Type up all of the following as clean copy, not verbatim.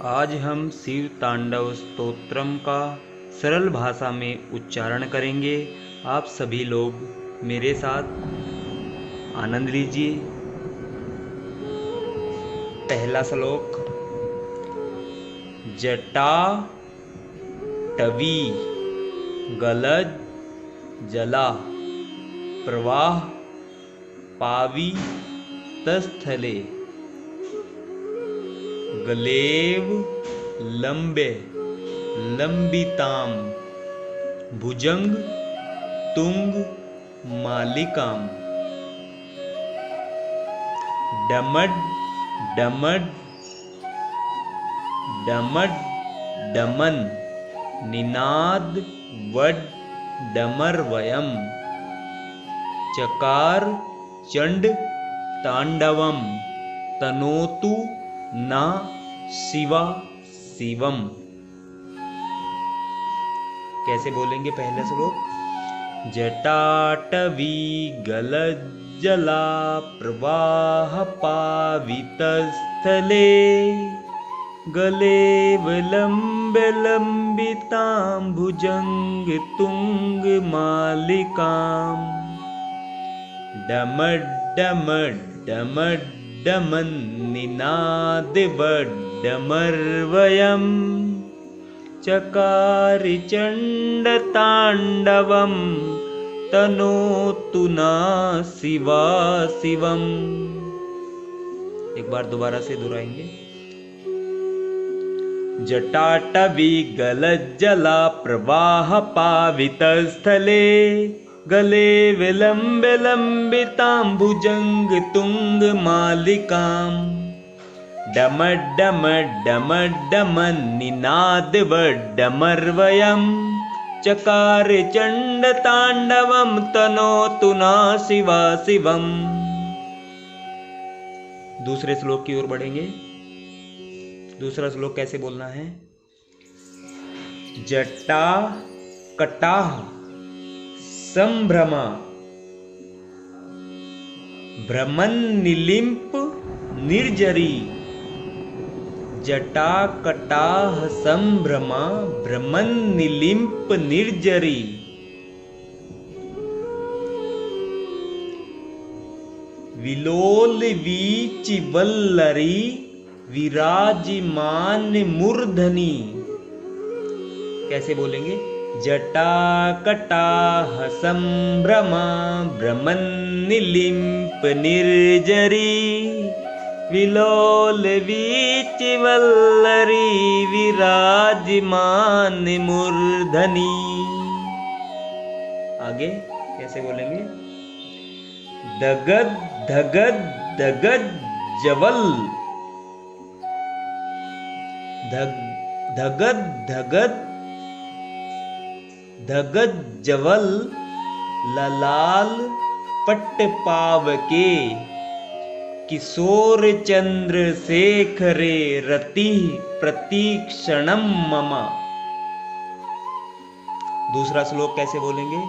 आज हम शिव तांडव स्तोत्रम का सरल भाषा में उच्चारण करेंगे। आप सभी लोग मेरे साथ आनंद लीजिए। पहला श्लोक। जटा टवी गलज जला प्रवाह पावी तस्थले गलेव लंबे लंबिताम भुजंग तुंग मालिकाम डमड डमड डमड डमन निनाद वड डमरवयम चकार चंड तांडवम तनोतु ना शिवा शिवम। कैसे बोलेंगे पहला श्लोक। जटाटवी गलज्जला प्रवाह पावितस्थले गले विलंबे लंबितां भुजंग तुंग मालिकाम डमड डमड डमड डमन निनाद वड्डमरवयम चकारी चंड तांडवम तनोतु ना शिवा शिवम। एक बार दोबारा से दोहराएंगे। जटाटवी गलज्जला प्रवाह पावितस्थले गले विलंबे लंबितां भुजंग तुंग मालिकाम डमड डमड डमड डमन निनाद वड्डमरवयम चकार चंड तांडवम तनोतु ना शिवा शिवम। दूसरे श्लोक की ओर बढ़ेंगे। दूसरा श्लोक कैसे बोलना है। जटा कटाह संभ्रमा भ्रमन निलिंप निर्जरी जटा कटाह संभ्रमा भ्रमन निलिंप निर्जरी विलोल वीच वल्लरी विराजमान मूर्धनी। कैसे बोलेंगे। जटा कटाह संभ्रमा भ्रमन निलिंप निर्जरी विलोल वीच वल्लरी विराजमान मूर्धनी। आगे कैसे बोलेंगे। दगद धगद दगद जवल धगद धगद धगद जवल ललाल पट्ट पावके किशोर चंद्र शेखरे रति प्रतीक्षणम ममा। दूसरा श्लोक कैसे बोलेंगे।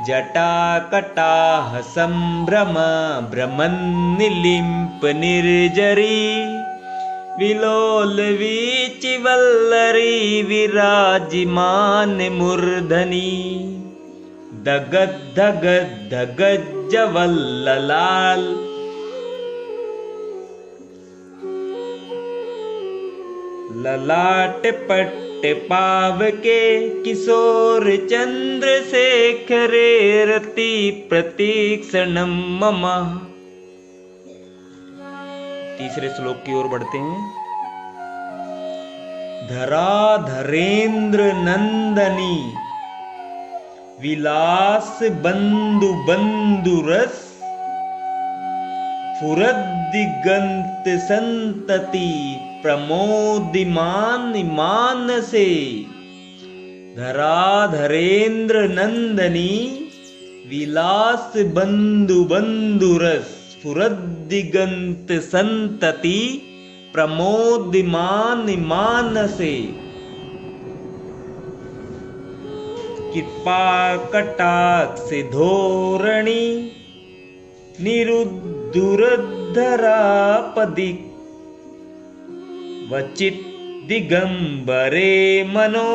जटा कटाह संभ्रमा भ्रमन निलिंप निर्जरी विलोल वीच वल्लरी विराजमान मूर्धनी दगद धगद धगद जवल ललाल ललाट पट्ट पावके किशोर चंद्र शेखरे रति प्रतीक्षणम ममा। तीसरे श्लोक की ओर बढ़ते हैं। धरा धरेंद्र नंदनी विलास बंधु बंधुरस फुरद दिगंत संतति प्रमोदिमान मानसे। धरा धरेंद्र नंदनी विलास बंधु बंधुरस स्फुरद्दिगंत संतति प्रमोदिमान मानसे। कृपा कटाक्ष धोरणी निरुद्धुरधरापदिक वचित दिगंबरे मनो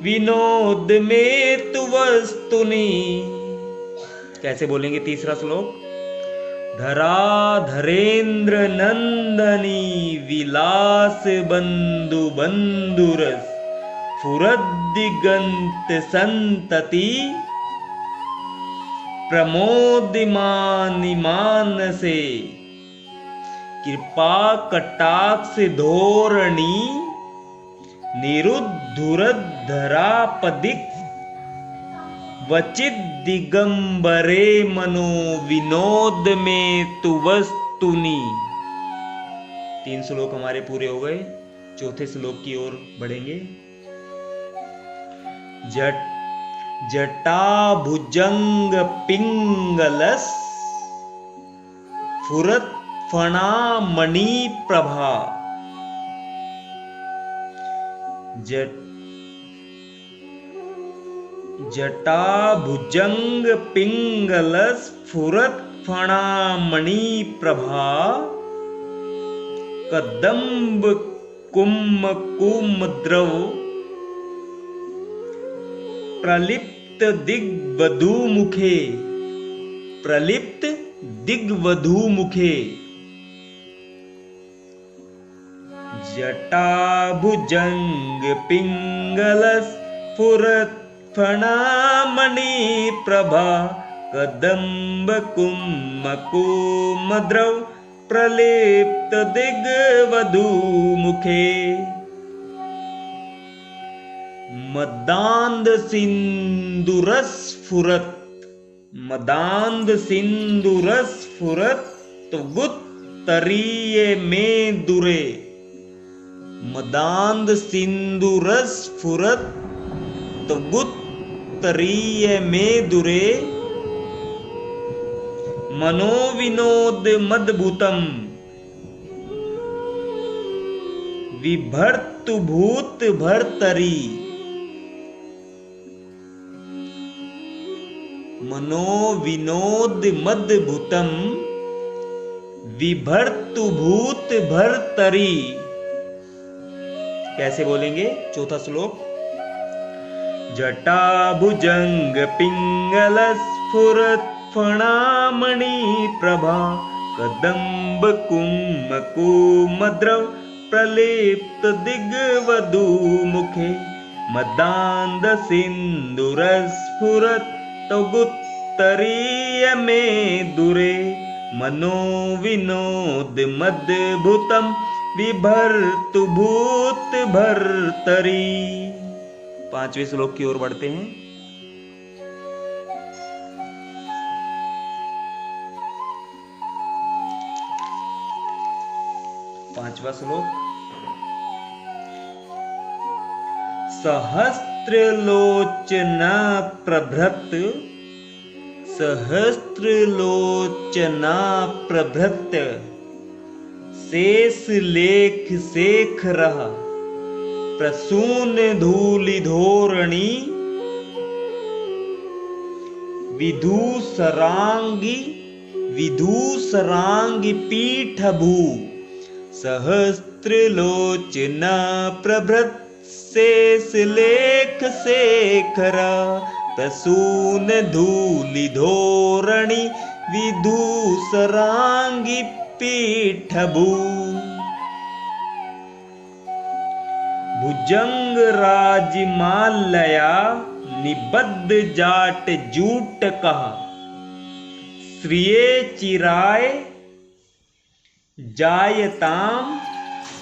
विनोद में तु वस्तुनि। कैसे बोलेंगे तीसरा श्लोक? धरा धरेन्द्र नंदनी विलास बंधु बंधुरस फुरदिगंत संतति प्रमोदिमानि मानसे कृपा कटाक्ष धोरणी निरुद्धुरधरापदिक वचित दिगंबरे मनो विनोद में तु वस्तुनि। 3 श्लोक हमारे पूरे हो गए। चौथे श्लोक की ओर बढ़ेंगे। जटा भुजंग पिंगलस फुरत फणा मणि प्रभा। जटा भुजंग पिंगलस फुरत फणा मणि प्रभा कदम्ब कुम कुमद्रव प्रलिप्त दिग्वधू मुखे। प्रलिप्त दिग्वधू मुखे। जटा भुजंग पिंगलस फुरत फणामणि प्रभा कदम्ब कुमकुमद्रव प्रलिप्त दिग्वधू मुखे। मदांद सिंदूरस फुरत। मदांद सिंदूरस फुरत त्वगुत्तरीय में दुरे। मदांद सिंदूरस फुरत त्वगुत्तरीय में दुरे मनोविनोद मदभूतम विभर्तु भूत भर्तरी। मनोविनोद मदभूतम विभर्तु भूत भर्तरी। कैसे बोलेंगे? चौथा श्लोक। जटा भुजंग पिंगलस फुरत फणामणि प्रभा कदम्ब कुमकुमद्रव प्रलिप्त दिग्वधू मुखे। मदांद सिंदूरस फुरत त्वगुत्तरीय में दुरे मनोविनोद मदभूतम विभर्तु भूत भर्तरी। 5वें श्लोक की ओर बढ़ते हैं। पांचवा श्लोक। सहस्त्रलोचना प्रभृत। सहस्त्रलोचना प्रभृत शेष लेख शेख रहा प्रसून धूलि धोरणी विधूसरांगी विधूसरांगी पीठ भू। सहस्त्रलोचना प्रभृत शेष लेख शेखरा प्रसून धूलि धोरणी विधूसरांगी पीठ भू। भुजंग राजमालया निबद्ध जाट जूट कहा श्रिये चिराय जायताम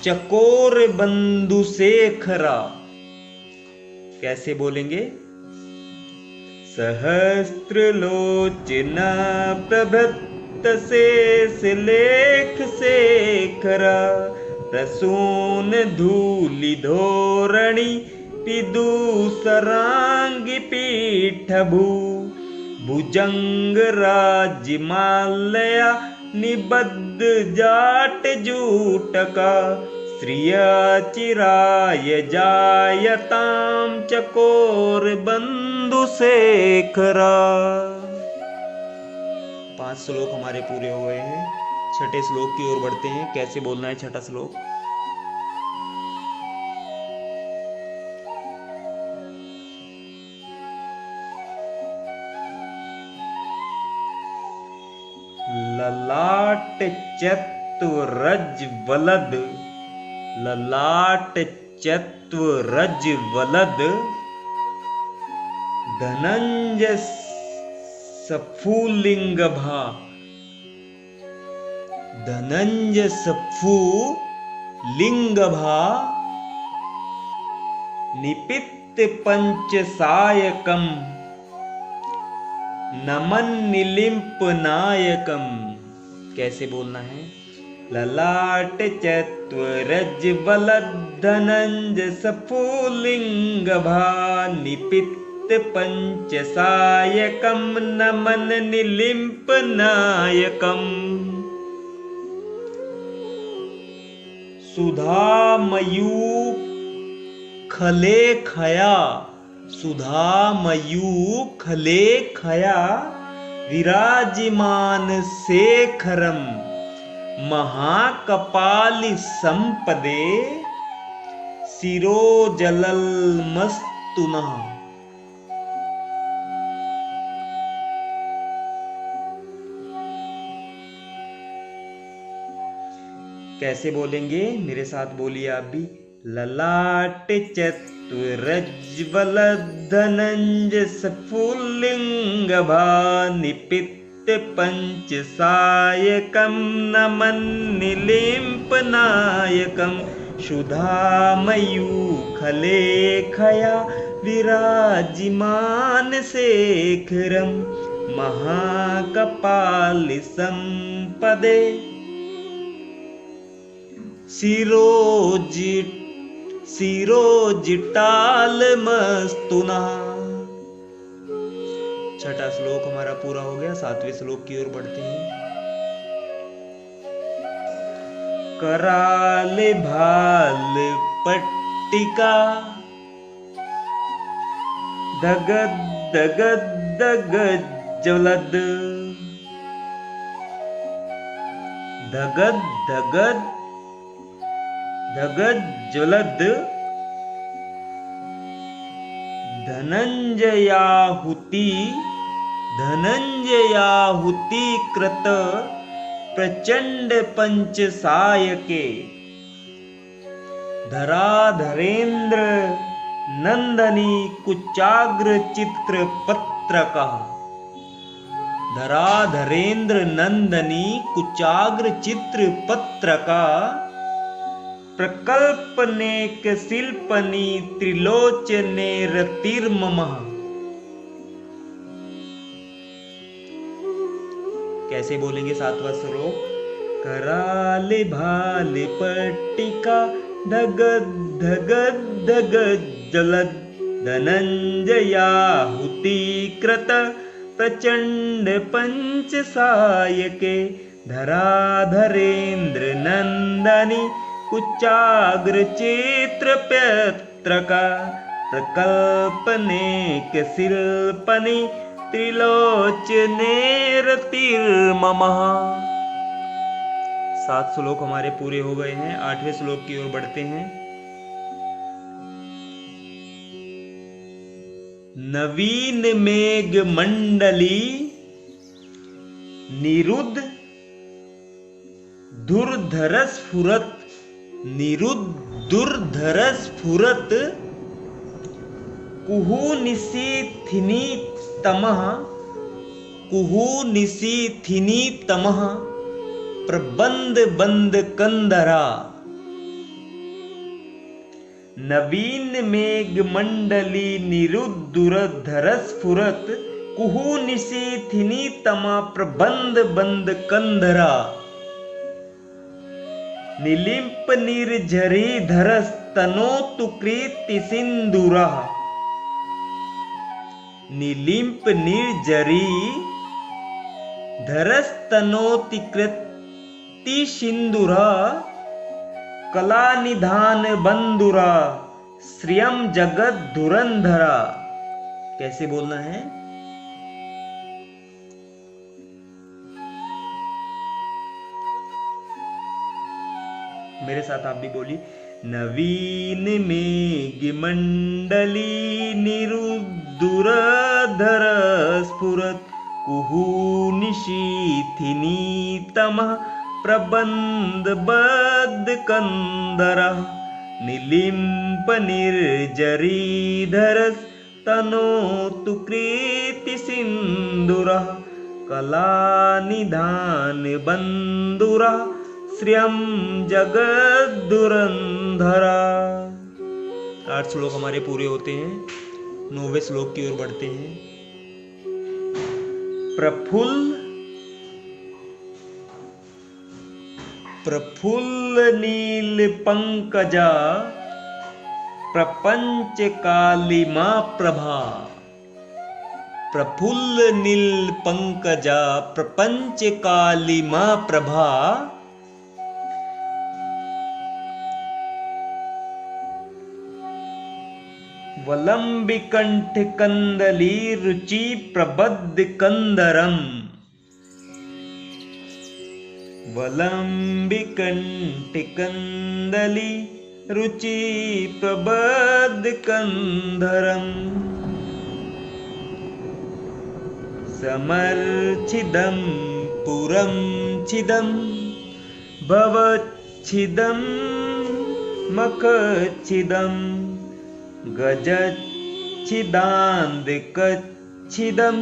चकोर बंधु शेखरा। कैसे बोलेंगे? सहस्त्रलोचना प्रभृत शेष लेख शेखरा प्रसून धूलि धोरणी विधूसरांगी पीठ भू। भुजंग राजमालया निबद्ध जाट जूटका श्रिया चिराय जायताम चकोर बंधु शेखरा। 5 श्लोक हमारे पूरे हो गए हैं। छठे श्लोक की ओर बढ़ते हैं। कैसे बोलना है छठा श्लोक? ललाट चत्वरज्वलद, ललाट चत्वरज्वलद, धनंजय स्फुलिंगभा, धनंजय स्फुलिंगभा, निपित्त पंचसायकम, नमन निलिम्प नायकम। कैसे बोलना है? ललाट चत्वरज्वलद, धनंजय स्फुलिंगभा, निपित्त पंचसायकम, नमन निलिम्प नायकम। सुधामयूखलेखया, सुधामयूखलेखया, विराजिमान शेखरम, महाकपालि संपदे, शिरोजललमस्तुनः। कैसे बोलेंगे? मेरे साथ बोलिए आप भी। ललाट चत्वरज्वलद, धनंजय स्फुलिंगभा, निपित्त पंचसायकम, नमन निलिम्प नायकम। सुधामयूखलेखया, विराजिमान शेखरम, महाकपालि संपदे, शिरोजिटालमस्तुनः। छठा श्लोक हमारा पूरा हो गया। सातवें श्लोक की ओर बढ़ते हैं। कराल भाल पट्टिका, धगद धगद धगद ज्वलद, धगद धगद धगद ज्वलद, धनंजयाहुति, धनंजयाहुति कृत, प्रचंड पंचसायके, धराधरेन्द्र नंदनी कुचाग्र चित्र पत्रका, धराधरेन्द्र नंदनी कुचाग्र चित्र पत्रका, प्रकल्पनेक शिल्पनी त्रिलोचने रतिर्ममः। कैसे बोलेंगे? सातवां श्लोक। कराल भाल पट्टिका, धगद धगद धगद ज्वलद, धनंजयाहुति कृत, प्रचंड पंचसायके, धराधरेन्द्र नंदनी कुचाग्र चित्र पत्रका, प्रकल्पनेक शिल्पनी त्रिलोचने रतिर्ममः। 7 श्लोक हमारे पूरे हो गए हैं। 8वें श्लोक की ओर बढ़ते हैं। नवीन मेघ मंडली, निरुद्ध दुर्धर स्फुरत, निरुद्धुर्धर स्फुरत, कुहू निशीथिनी तमः, कुहू निशीथिनी तमः, प्रबंध बंद कंदरा। नवीन मेघ मंडली, निरुद्धुर्धर स्फुरत, कुहू निशीथिनी तमः, प्रबंध बंद कंदरा। निलिम्प निर्झरी धरस्तनोतु कृति सिंदूरः, निलिम्प निर्झरी धरस्तनोति कृति सिंदूरः, कला निधान बंधुरा, श्रियम जगत धुरंधरा। कैसे बोलना है? मेरे साथ आप भी बोली। नवीन मेघ मंडली, निरुद्धुर्धर स्फुरत, कुहूनिशीथिनीतमः प्रबन्धबद्धकन्धरः निलिम्पनिर्झरीधरस्तनोतु कृतिसिन्धुरः कलानिधानबन्धुरः श्रियं जगद्धुरन्धरा। 8 श्लोक हमारे पूरे होते हैं। 9वें श्लोक की ओर बढ़ते हैं। प्रफुल्ल नील पंकजा प्रपंच कालिमा प्रभा। प्रफुल्ल नील पंकजा प्रपंच कालिमा प्रभा वलंबिकंठ कंदली रुचि प्रबद्ध कंदरम। वलंबिकंठ कंदली रुचि प्रबद्ध कंदरम समर्चिदं पुरं छिदं भवच्छिदं मखच्छिदं गजच्छिदान्धकच्छिदं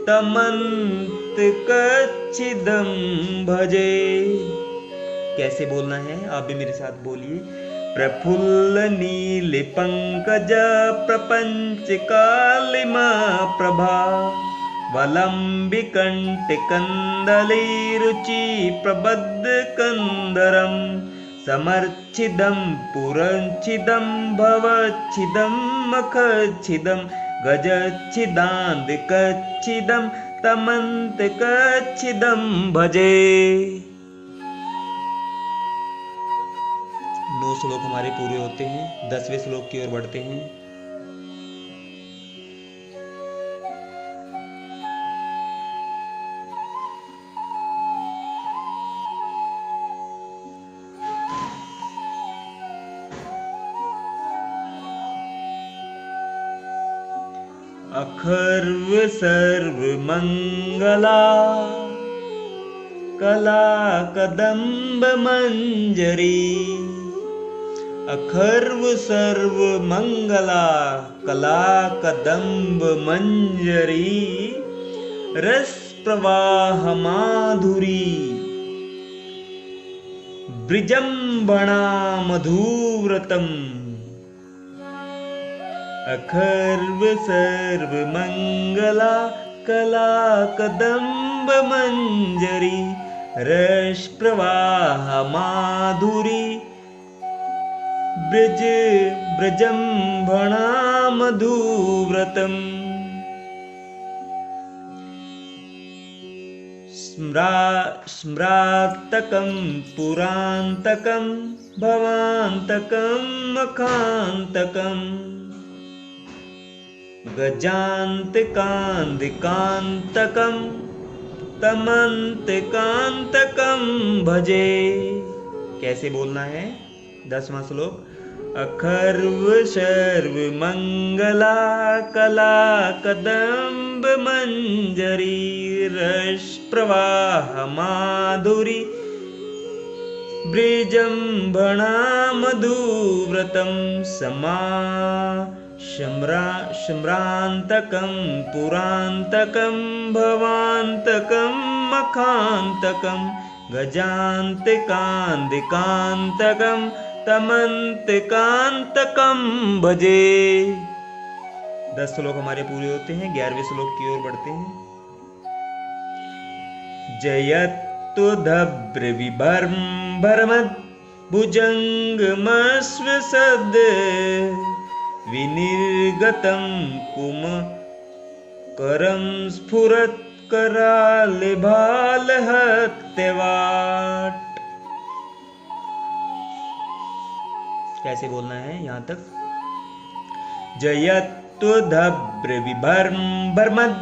तमन्तकच्छिदं भजे। कैसे बोलना है, आप भी मेरे साथ बोलिए। प्रफुल्ल नील पंकज प्रपंच कालिमा प्रभा वलंबिकंठ कंदली रुचि प्रबद्ध कंदरम समर्चिदं पुरंचिदं भवच्छिदं मखच्छिदं गजच्छिदान्धकच्छिदं तमन्तकच्छिदं भजे। 9 श्लोक हमारे पूरे होते हैं। 10वें श्लोक की ओर बढ़ते हैं। अखर्व सर्व मंगला कला कदम्ब मंजरी। अखर्व सर्व मंगला कला कदम्ब मंजरी रस प्रवाह माधुरी ब्रिजंबणा मधुव्रतम। अखर्व सर्व मंगला कला कदम्ब मंजरी रस प्रवाह माधुरी ब्रज ब्रजंभणा मधुव्रतम। स्म्रातकं पुरांतकं भवांतकं मखांतकं गजान्तकान्तिकान्तकं तमन्तकान्तकं भजे। कैसे बोलना है? 10वां श्लोक। अखर्व सर्व मंगला कला कदम्ब मंजरी रस प्रवाह माधुरी ब्रिजंभणा मधुव्रतम सम्रांतकं पुरांतकं भवांतकं मखांतकं गजान्तकान्तिकान्तकं तमन्तकान्तकं भजे। 10 श्लोक हमारे पूरे होते हैं। 11वें श्लोक की ओर बढ़ते हैं। जयत्वधभ्र विभर्मद भुजंगमस्वसद विनिर्गतं कुमकरं स्फुरत् करालभालहत्यवाट। कैसे बोलना है यहां तक? जयत्वधभ्र विभर्मद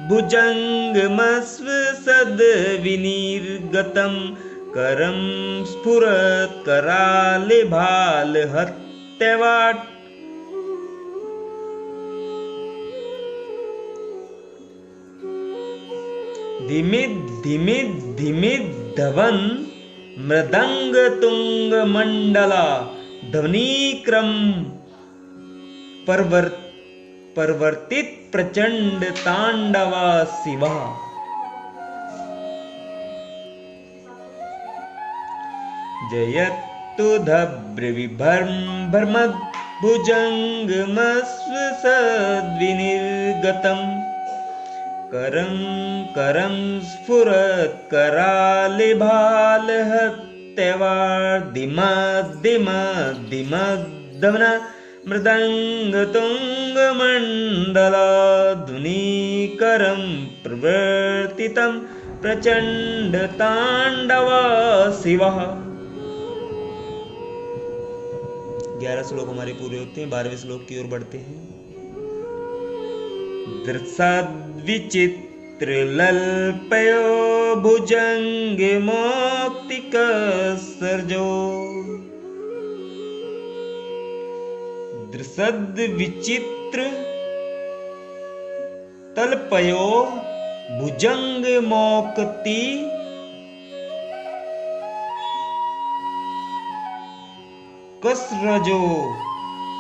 भुजंगमस्वसद विनिर्गतं करं स्फुरत् करालभालहत्यवाट। धीमे धीमे धीमे धवन मृदंग तुंग मंडला ध्वनि क्रम परिवर्तित प्रचंड तांडवा शिवा। जयतु भुजंगमस्वसद्विनिर्गतम् करं करं स्फुरत्करालिभालहत्यवार्दिमद्दिमद्दिमद्दमन मृदङ्गतुङ्गमण्डला ध्वनिकरं प्रवर्तितं प्रचण्डताण्डवा शिवः। 11 श्लोक हमारे पूरे होते हैं। 12वें श्लोक की ओर बढ़ते हैं। दृसद्विचित्रलल्पयो भुजङ्गमौक्तिकसर्जो दृसद्विचित्र तल्पयो भुजङ्गमौक्ति कसरजो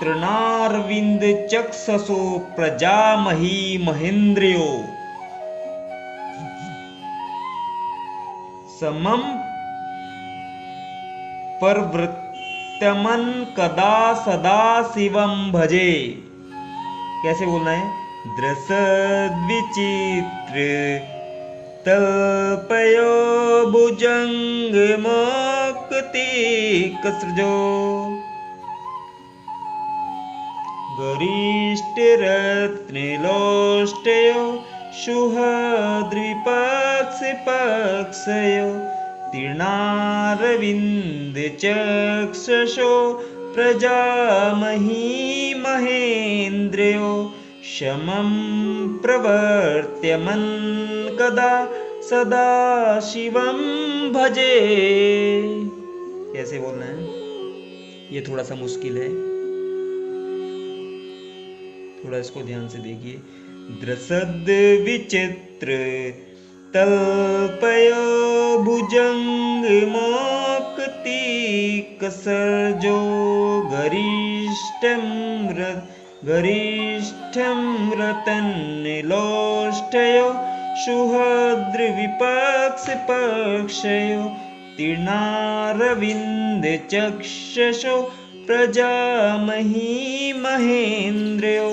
तृणारविंद चक्षसो प्रजामही महेन्द्रियो समं परवृत्यमन कदा सदा शिवं भजे। कैसे बोलना है? दृसद्विचित्र तल्पयो भुजङ्गमौक्ति कसृजो गरिष्ठरत्नलोष्टयो सुहृद्विपक्षपक्षयो तीर्णारविन्दचक्षुषो प्रजामही महेन्द्रियो शमं प्रवर्त्यमन् कदा सदा शिवं भजे। कैसे बोलना है? ये थोड़ा सा मुश्किल है, थोड़ा इसको ध्यान से देखिए। दृसद विचित्र तल्पयो भुजङ्गमौक्ति कसर्जो गरिष्ठं रतनलोष्टयो सुहृद्विपक्षपक्षयो तीर्णारविन्दचक्षुषो प्रजामही महेन्द्रियो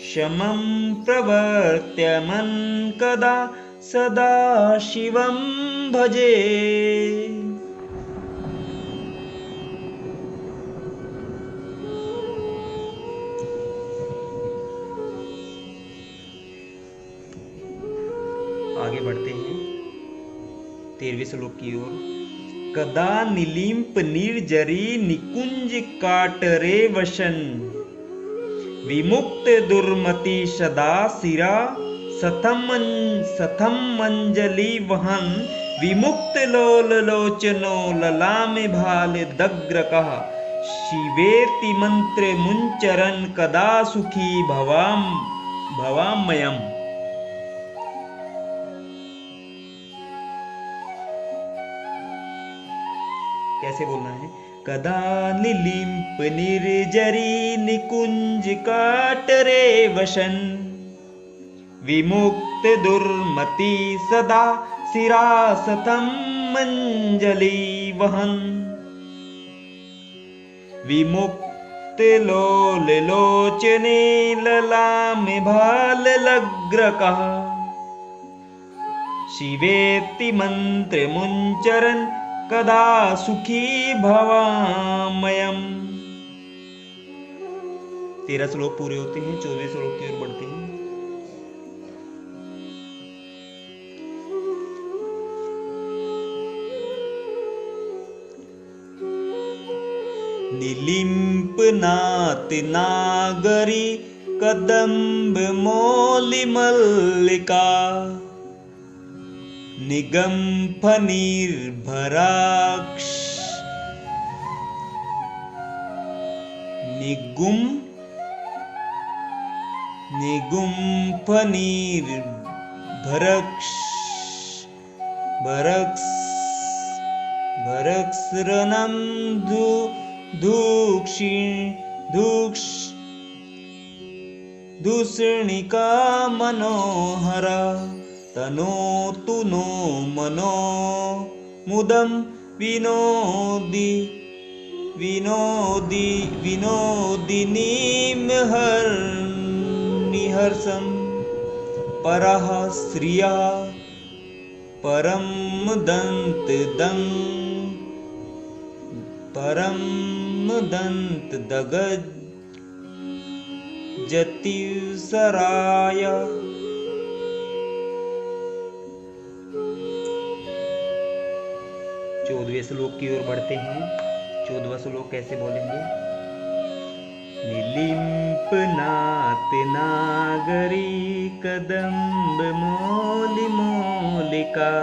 शमं प्रवर्त्यमन् कदा सदा शिवं भजे। आगे बढ़ते हैं 13वें श्लोक की ओर। कदा नीलिंप निर्जरी निकुंज काटरे वशन विमुक्त दुर्मति सदा सिरा सथम मंजलि वहन विमुक्त लोल लोचनो ललामे भाल दग्र कहा शिवेति मंत्र मुंचरन कदा सुखी भवामयम। कैसे बोलना है? कदा नीलिंप निर्जरी निकुंज काटरे वशन विमुक्त दुर्मति सदा सिरासतम मंजलि वहन विमुक्त लोल लोचने ललामे भाल लग्र कहा शिवेति मंत्र मुंचरन कदा सुखी भवामयम। 13 श्लोक पूरे होते हैं। 14वें श्लोक की ओर बढ़ते हैं। नीलिंप नात नागरी कदम्ब मौलि मल्लिका निगंफ निर्भराक्ष निगुंफ निर्भरक्ष भरक्सरणं दूषणिका मनोहरा तनोतु नो मनो मुदं विनोदिनीं परः श्रिया परं दन्तदगज्जतिसराय। 14वें श्लोक की ओर बढ़ते हैं। 14वां श्लोक कैसे बोलेंगे? निलिम्पनाथ नागरी कदम्ब मौलिका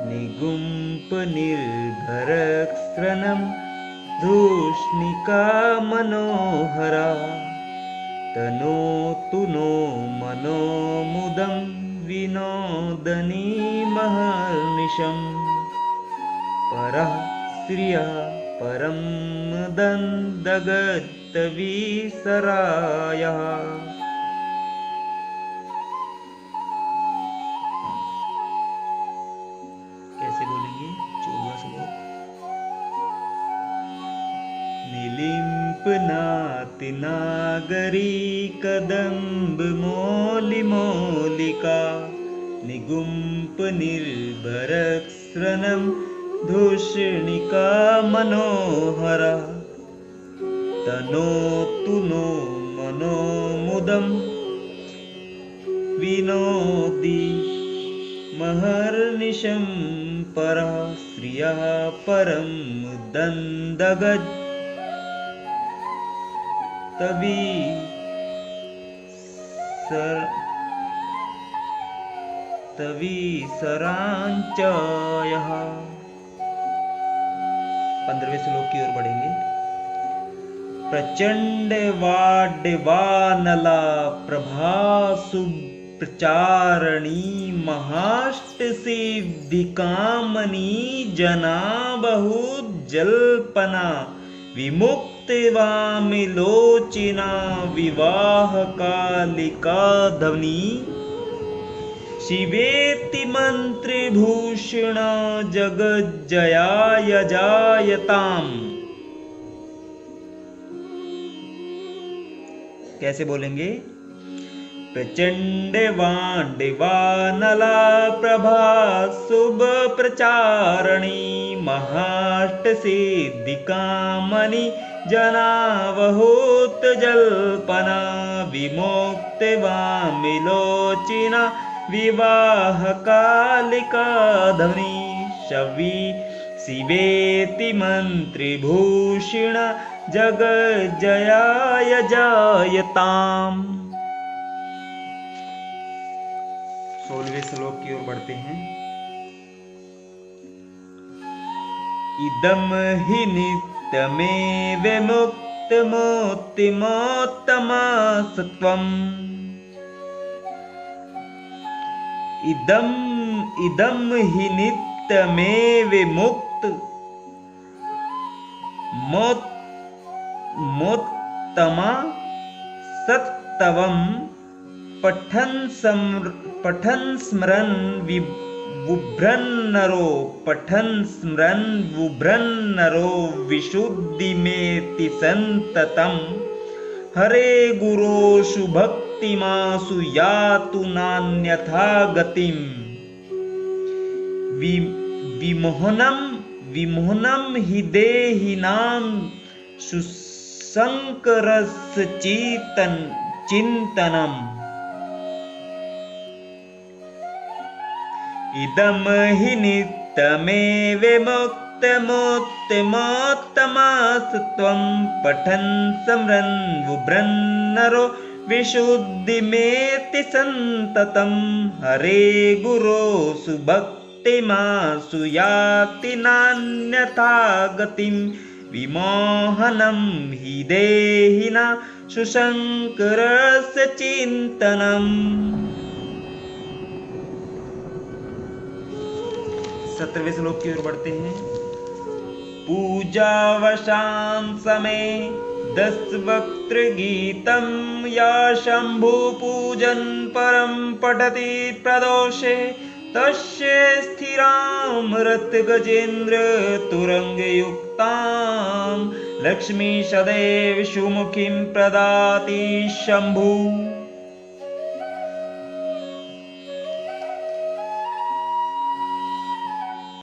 निगुम्प निर्भरक्सृणं धूष्णिका मनोहरा तनोतु नो मनो मुदं विनोदनीमहर्निशम् परः श्रियः परं दन्तगज्जतिसरायः। कैसे बोलेंगे? 14वां श्लोक। निलिम्पनाथ नागरी कदम्ब मौलिका निगुम्प निर्भरक्सृणं धूषणिका मनोहरा तनोतु नो मनो मुदं विनोदी महर्निशं परः श्रियः परं दन्तगज्जतिसराञ्चयः। 15वें श्लोक की ओर बढ़ेंगे। प्रचंड वाड्यवानला प्रभासु प्रचारणी महाष्टसिद्धिकामनी जना बहुजल्पना विमुक्तिवामिलोचना विवाहकालिका ध्वनि शिवेति मंत्रिभूषण जगज्जयाय जायताम्। कैसे बोलेंगे? प्रचंड वाण्डिवानला प्रभा शुभ प्रचारणी महाष्ट सिद्धिकामणि जनावहूत जल्पना विमुक्ति वामिलोचना विवाहकालिका ध्वनि शिवेति मंत्रिभूषण जगज्जयाय जायताम्। 16वें श्लोक की ओर बढ़ते हैं। इदम हि नित्यमेव मुक्तमोत्तमोत्तमसत्वम् इदम हि नित्यमेव मोत्तमा सत्तवम् पठन् स्मरन् वुभ्रन्नरो विशुद्धिमेति सन्ततं हरे गुरोषु भक्तिमासु यातु नान्यथा गतिम्। विमोहनं हि देहिनां सुशङ्करस्य चिन्तनम्। इदं हि नित्यमेव मुक्तमोत्तमोत्तमसत्वं पठन् स्मरन् वुभ्रन्नरो विशुद्धिमेति सन्ततं हरे गुरोषु भक्तिमासु याति नान्यथा गतिम्। विमोहनं हि देहिना सुशङ्करस्य चिन्तनम्। 17वें श्लोक की ओर बढ़ते हैं। पूजावशां समय 10 वक्त्र गीतम या शंभु पूजन परम पठति प्रदोषे तस्य स्थिरां रथ गजेन्द्र तुरंग युक्तां लक्ष्मी सदैव सुमुखीं प्रदाति शंभु।